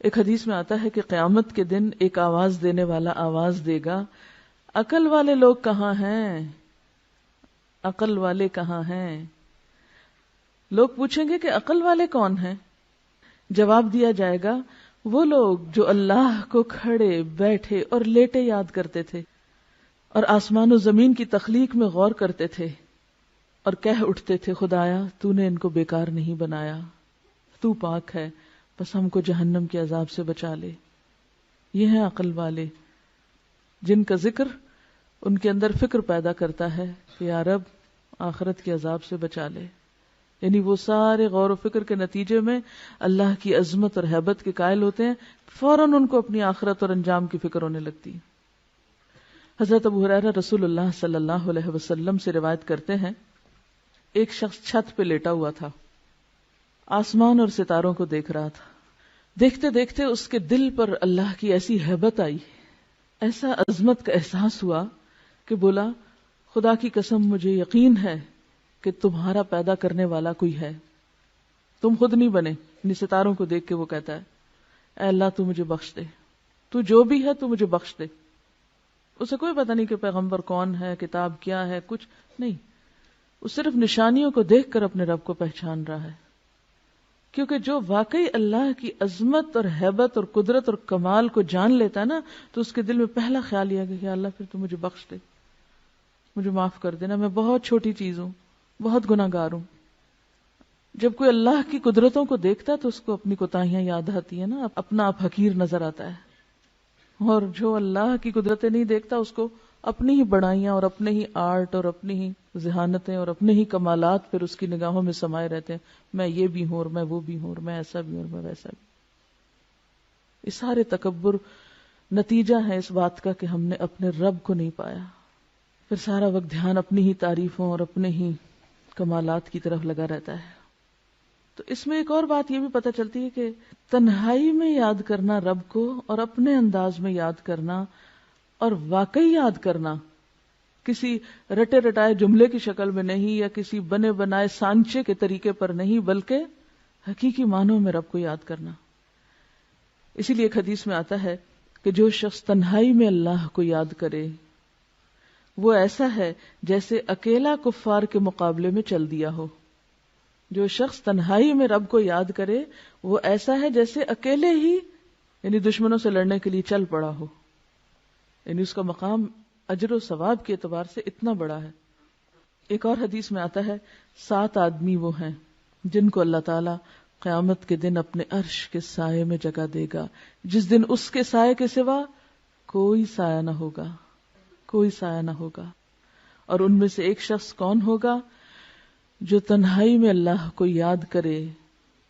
ایک حدیث میں آتا ہے کہ قیامت کے دن ایک آواز دینے والا آواز دے گا، عقل والے لوگ کہاں ہیں؟ عقل والے کہاں ہیں؟ لوگ پوچھیں گے کہ عقل والے کون ہیں؟ جواب دیا جائے گا، وہ لوگ جو اللہ کو کھڑے بیٹھے اور لیٹے یاد کرتے تھے، اور آسمان و زمین کی تخلیق میں غور کرتے تھے، اور کہہ اٹھتے تھے، خدایا تو نے ان کو بیکار نہیں بنایا، تو پاک ہے، بس ہم کو جہنم کے عذاب سے بچا لے۔ یہ ہیں عقل والے، جن کا ذکر ان کے اندر فکر پیدا کرتا ہے کہ یا رب آخرت کے عذاب سے بچا لے۔ یعنی وہ سارے غور و فکر کے نتیجے میں اللہ کی عظمت اور ہیبت کے قائل ہوتے ہیں، فوراً ان کو اپنی آخرت اور انجام کی فکر ہونے لگتی ہے۔ حضرت ابو ہریرہ رسول اللہ صلی اللہ علیہ وسلم سے روایت کرتے ہیں، ایک شخص چھت پہ لیٹا ہوا تھا، آسمان اور ستاروں کو دیکھ رہا تھا۔ دیکھتے دیکھتے اس کے دل پر اللہ کی ایسی ہیبت آئی، ایسا عظمت کا احساس ہوا کہ بولا، خدا کی قسم مجھے یقین ہے کہ تمہارا پیدا کرنے والا کوئی ہے، تم خود نہیں بنے۔ یعنی ستاروں کو دیکھ کے وہ کہتا ہے، اے اللہ تو مجھے بخش دے، تو جو بھی ہے تو مجھے بخش دے۔ اسے کوئی پتہ نہیں کہ پیغمبر کون ہے، کتاب کیا ہے، کچھ نہیں، وہ صرف نشانیوں کو دیکھ کر اپنے رب کو پہچان رہا ہے، کیونکہ جو واقعی اللہ کی عظمت اور ہیبت اور قدرت اور کمال کو جان لیتا ہے نا، تو اس کے دل میں پہلا خیال یہ ہے کہ اللہ پھر تو مجھے بخش دے، مجھے معاف کر دینا، میں بہت چھوٹی چیز ہوں، بہت گناہ گار ہوں۔ جب کوئی اللہ کی قدرتوں کو دیکھتا ہے تو اس کو اپنی کوتاہیاں یاد آتی ہیں نا، اپنا آپ حقیر نظر آتا ہے، اور جو اللہ کی قدرتیں نہیں دیکھتا اس کو اپنی ہی بڑائیاں اور اپنے ہی آرٹ اور اپنی ہی ذہانتیں اور اپنے ہی کمالات پھر اس کی نگاہوں میں سمائے رہتے ہیں، میں یہ بھی ہوں اور میں وہ بھی ہوں اور میں ایسا بھی ہوں اور میں ویسا بھی۔ یہ سارے تکبر نتیجہ ہے اس بات کا کہ ہم نے اپنے رب کو نہیں پایا، پھر سارا وقت دھیان اپنی ہی تعریفوں اور اپنے ہی کمالات کی طرف لگا رہتا ہے۔ تو اس میں ایک اور بات یہ بھی پتہ چلتی ہے کہ تنہائی میں یاد کرنا رب کو، اور اپنے انداز میں یاد کرنا اور واقعی یاد کرنا، کسی رٹے رٹائے جملے کی شکل میں نہیں یا کسی بنے بنائے سانچے کے طریقے پر نہیں، بلکہ حقیقی معنوں میں رب کو یاد کرنا۔ اسی لیے ایک حدیث میں آتا ہے کہ جو شخص تنہائی میں اللہ کو یاد کرے وہ ایسا ہے جیسے اکیلا کفار کے مقابلے میں چل دیا ہو۔ جو شخص تنہائی میں رب کو یاد کرے وہ ایسا ہے جیسے اکیلے ہی یعنی دشمنوں سے لڑنے کے لیے چل پڑا ہو، یعنی اس کا مقام اجر و ثواب کے اعتبار سے اتنا بڑا ہے۔ ایک اور حدیث میں آتا ہے 7 آدمی وہ ہیں جن کو اللہ تعالی قیامت کے دن اپنے عرش کے سائے میں جگہ دے گا، جس دن اس کے سائے کے سوا کوئی سایہ نہ ہوگا، کوئی سایہ نہ ہوگا۔ اور ان میں سے ایک شخص کون ہوگا؟ جو تنہائی میں اللہ کو یاد کرے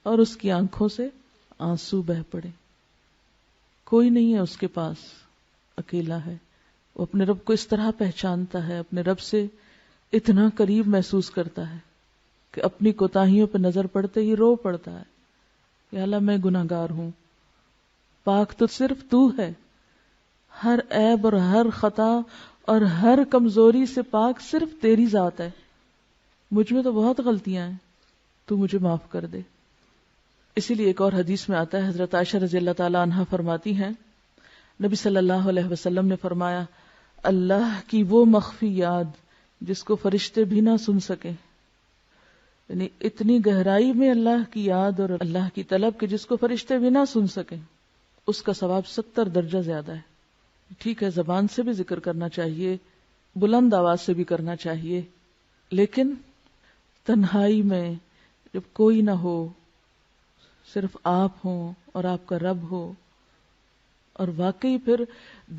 اور اس کی آنکھوں سے آنسو بہ پڑے۔ کوئی نہیں ہے اس کے پاس، اکیلا ہے، وہ اپنے رب کو اس طرح پہچانتا ہے، اپنے رب سے اتنا قریب محسوس کرتا ہے کہ اپنی کوتاہیوں پہ نظر پڑتے ہی رو پڑتا ہے کہ اللہ میں گناہ گار ہوں، پاک تو صرف تو ہے، ہر عیب اور ہر خطا اور ہر کمزوری سے پاک صرف تیری ذات ہے، مجھ میں تو بہت غلطیاں ہیں، تو مجھے معاف کر دے۔ اسی لیے ایک اور حدیث میں آتا ہے، حضرت عائشہ رضی اللہ تعالی عنہا فرماتی ہیں، نبی صلی اللہ علیہ وسلم نے فرمایا، اللہ کی وہ مخفی یاد جس کو فرشتے بھی نہ سن سکیں، یعنی اتنی گہرائی میں اللہ کی یاد اور اللہ کی طلب کہ جس کو فرشتے بھی نہ سن سکیں، اس کا ثواب 70 درجہ زیادہ ہے۔ ٹھیک ہے، زبان سے بھی ذکر کرنا چاہیے، بلند آواز سے بھی کرنا چاہیے، لیکن تنہائی میں جب کوئی نہ ہو، صرف آپ ہوں اور آپ کا رب ہو، اور واقعی پھر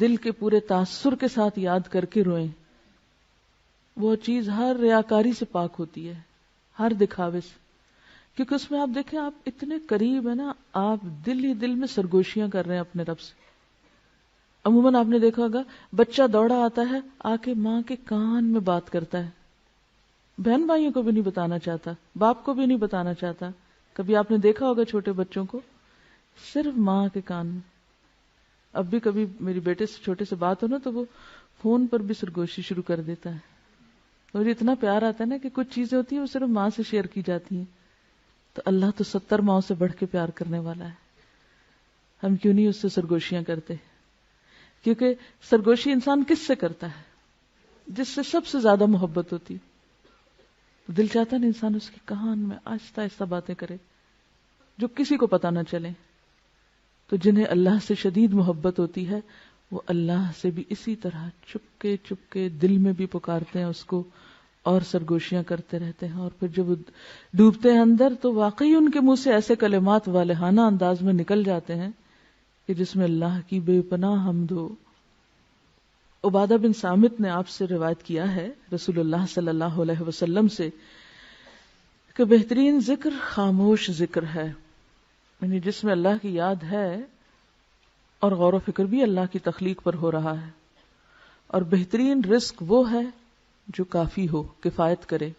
دل کے پورے تاثر کے ساتھ یاد کر کے روئیں، وہ چیز ہر ریاکاری سے پاک ہوتی ہے، ہر دکھاوے سے، کیونکہ اس میں آپ دیکھیں آپ اتنے قریب ہیں نا، آپ دل ہی دل میں سرگوشیاں کر رہے ہیں اپنے رب سے۔ عموماً آپ نے دیکھا ہوگا بچہ دوڑا آتا ہے، آ کے ماں کے کان میں بات کرتا ہے، بہن بھائیوں کو بھی نہیں بتانا چاہتا، باپ کو بھی نہیں بتانا چاہتا۔ کبھی آپ نے دیکھا ہوگا چھوٹے بچوں کو صرف ماں کے کان میں۔ اب بھی کبھی میری بیٹے سے چھوٹے سے بات ہو نا تو وہ فون پر بھی سرگوشی شروع کر دیتا ہے، اور اتنا پیار آتا ہے نا کہ کچھ چیزیں ہوتی ہیں وہ صرف ماں سے شیئر کی جاتی ہیں، تو اللہ تو 70 ماؤں سے بڑھ کے پیار کرنے والا ہے۔ ہم کیوں نہیں اس سے سرگوشیاں کرتے؟ کیونکہ سرگوشی انسان کس سے کرتا ہے؟ جس سے سب سے زیادہ محبت ہوتی. تو دل چاہتا ہے انسان اس کی کان میں آہستہ آہستہ باتیں کرے جو کسی کو پتہ نہ چلے. تو جنہیں اللہ سے شدید محبت ہوتی ہے وہ اللہ سے بھی اسی طرح چپکے چپکے دل میں بھی پکارتے ہیں اس کو اور سرگوشیاں کرتے رہتے ہیں. اور پھر جب وہ ڈوبتے ہیں اندر تو واقعی ان کے منہ سے ایسے کلمات والہانہ انداز میں نکل جاتے ہیں کہ جس میں اللہ کی بے پناہ حمد ہو. عبادہ بن صامت نے آپ سے روایت کیا ہے رسول اللہ صلی اللہ علیہ وسلم سے کہ بہترین ذکر خاموش ذکر ہے، یعنی جس میں اللہ کی یاد ہے اور غور و فکر بھی اللہ کی تخلیق پر ہو رہا ہے. اور بہترین رزق وہ ہے جو کافی ہو، کفایت کرے،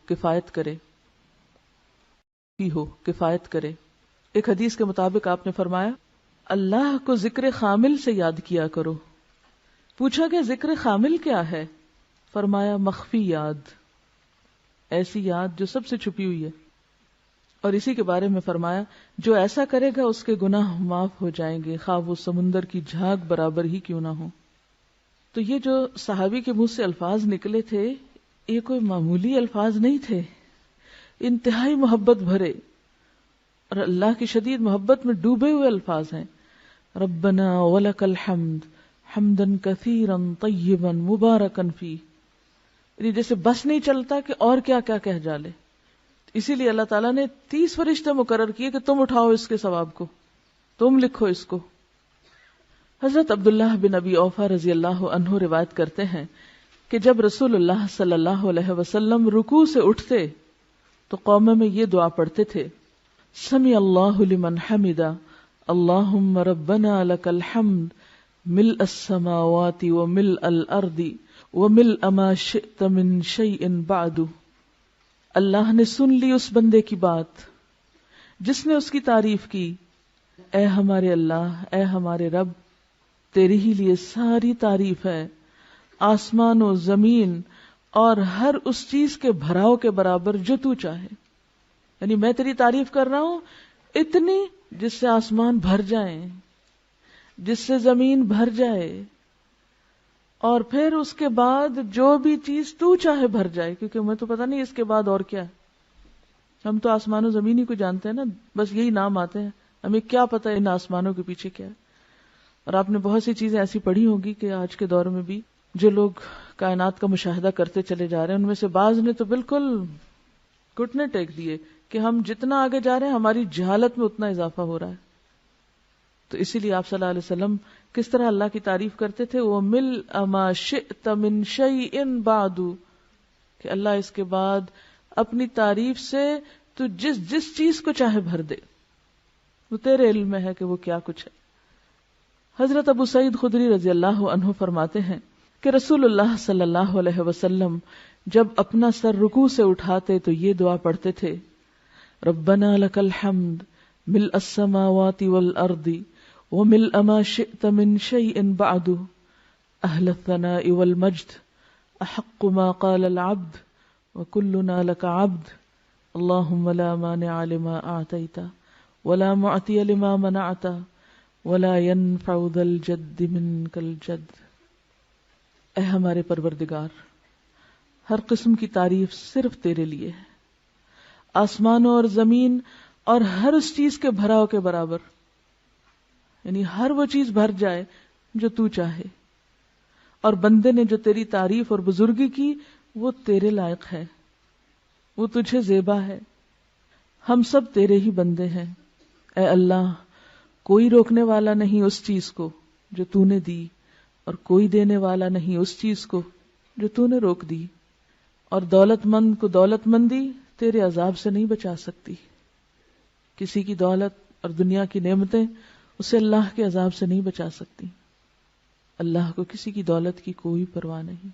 کفایت کرے، کفایت کرے. ایک حدیث کے مطابق آپ نے فرمایا اللہ کو ذکر خامل سے یاد کیا کرو. پوچھا کہ ذکر خامل کیا ہے؟ فرمایا مخفی یاد، ایسی یاد جو سب سے چھپی ہوئی ہے. اور اسی کے بارے میں فرمایا جو ایسا کرے گا اس کے گناہ معاف ہو جائیں گے خواہ وہ سمندر کی جھاگ برابر ہی کیوں نہ ہو. تو یہ جو صحابی کے منہ سے الفاظ نکلے تھے یہ کوئی معمولی الفاظ نہیں تھے، انتہائی محبت بھرے اور اللہ کی شدید محبت میں ڈوبے ہوئے الفاظ ہیں. ربنا ولک الحمد حمدا کثیرا طیبا مبارکا فیہ، یعنی جیسے بس نہیں چلتا کہ اور کیا کیا کہہ جالے. اسی لیے اللہ تعالیٰ نے 30 فرشتے مقرر کیے کہ تم اٹھاؤ اس کے ثواب کو، تم لکھو اس کو. حضرت عبداللہ بن ابی اوفا رضی اللہ عنہ روایت کرتے ہیں کہ جب رسول اللہ صلی اللہ علیہ وسلم رکوع سے اٹھتے تو قوم میں یہ دعا پڑھتے تھے سمع اللہ لمن حمدا اللہم ربنا لک الحمد ملء السماوات وملء الارض وملء ما شئت من شیء بعد. اللہ نے سن لی اس بندے کی بات جس نے اس کی تعریف کی. اے ہمارے اللہ، اے ہمارے رب، تیری ہی لیے ساری تعریف ہے، آسمان و زمین اور ہر اس چیز کے بھراؤ کے برابر جو تو چاہے. یعنی میں تیری تعریف کر رہا ہوں اتنی جس سے آسمان بھر جائیں، جس سے زمین بھر جائے، اور پھر اس کے بعد جو بھی چیز تو چاہے بھر جائے، کیونکہ ہمیں تو پتہ نہیں اس کے بعد اور کیا ہے. ہم تو آسمان و زمین ہی کو جانتے ہیں نا، بس یہی نام آتے ہیں، ہمیں کیا پتہ ان آسمانوں کے پیچھے کیا ہے. اور آپ نے بہت سی چیزیں ایسی پڑھی ہوگی کہ آج کے دور میں بھی جو لوگ کائنات کا مشاہدہ کرتے چلے جا رہے ہیں ان میں سے بعض نے تو بالکل گھٹنے ٹیک دیے کہ ہم جتنا آگے جا رہے ہیں ہماری جہالت میں اتنا اضافہ ہو رہا ہے. تو اسی لیے آپ صلی اللہ علیہ وسلم کس طرح اللہ کی تعریف کرتے تھے، وَمِلْءَ مَا شِئْتَ مِنْ شَيْءٍ بَعْدُ، کہ اللہ اس کے بعد اپنی تعریف سے تو جس چیز کو چاہے بھر دے، وہ تیرے علم میں ہے کہ وہ کیا کچھ ہے. حضرت ابو سعید خدری رضی اللہ عنہ فرماتے ہیں کہ رسول اللہ صلی اللہ علیہ وسلم جب اپنا سر رکوع سے اٹھاتے تو یہ دعا پڑھتے تھے ربنا لک الحمد ملء السماوات والارض وملء ما شئت من شيء بعد اهل الثناء والمجد احق ما قال العبد وكلنا لك عبد اللهم لا مانع لما اعطيت ولا معطي لما منعت ولا ينفع ذا الجد منك الجد. اے ہمارے پروردگار، ہر قسم کی تعریف صرف تیرے لیے ہے، آسمانوں اور زمین اور ہر اس چیز کے بھراؤ کے برابر، یعنی ہر وہ چیز بھر جائے جو تو چاہے. اور بندے نے جو تیری تعریف اور بزرگی کی وہ تیرے لائق ہے، وہ تجھے زیبا ہے. ہم سب تیرے ہی بندے ہیں. اے اللہ، کوئی روکنے والا نہیں اس چیز کو جو تو نے دی، اور کوئی دینے والا نہیں اس چیز کو جو تو نے روک دی. اور دولت مند کو دولت مندی تیرے عذاب سے نہیں بچا سکتی. کسی کی دولت اور دنیا کی نعمتیں اسے اللہ کے عذاب سے نہیں بچا سکتی. اللہ کو کسی کی دولت کی کوئی پرواہ نہیں.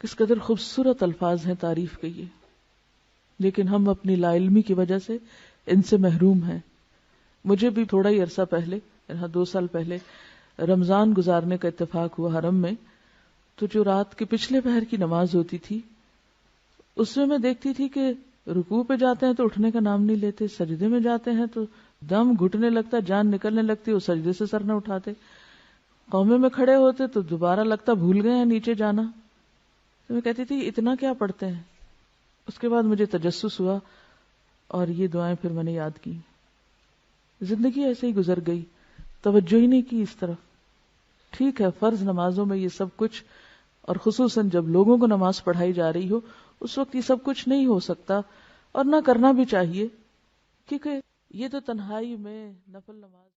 کس قدر خوبصورت الفاظ ہیں تعریف کے یہ، لیکن ہم اپنی لا علمی کی وجہ سے ان سے محروم ہیں. مجھے بھی تھوڑا ہی عرصہ پہلے، 2 سال پہلے رمضان گزارنے کا اتفاق ہوا حرم میں. تو جو رات کے پچھلے پہر کی نماز ہوتی تھی اس میں دیکھتی تھی کہ رکوع پہ جاتے ہیں تو اٹھنے کا نام نہیں لیتے، سجدے میں جاتے ہیں تو دم گھٹنے لگتا، جان نکلنے لگتی، وہ سجدے سے سر نہ اٹھاتے، قومے میں کھڑے ہوتے تو دوبارہ لگتا بھول گئے ہیں نیچے جانا. تو میں کہتی تھی اتنا کیا پڑھتے ہیں. اس کے بعد مجھے تجسس ہوا اور یہ دعائیں پھر میں نے یاد کی. زندگی ایسے ہی گزر گئی، توجہ ہی نہیں کی اس طرف. ٹھیک ہے فرض نمازوں میں یہ سب کچھ، اور خصوصاً جب لوگوں کو نماز پڑھائی جا رہی ہو اس وقت یہ سب کچھ نہیں ہو سکتا اور نہ کرنا بھی چاہیے، کیونکہ یہ تو تنہائی میں نفل نماز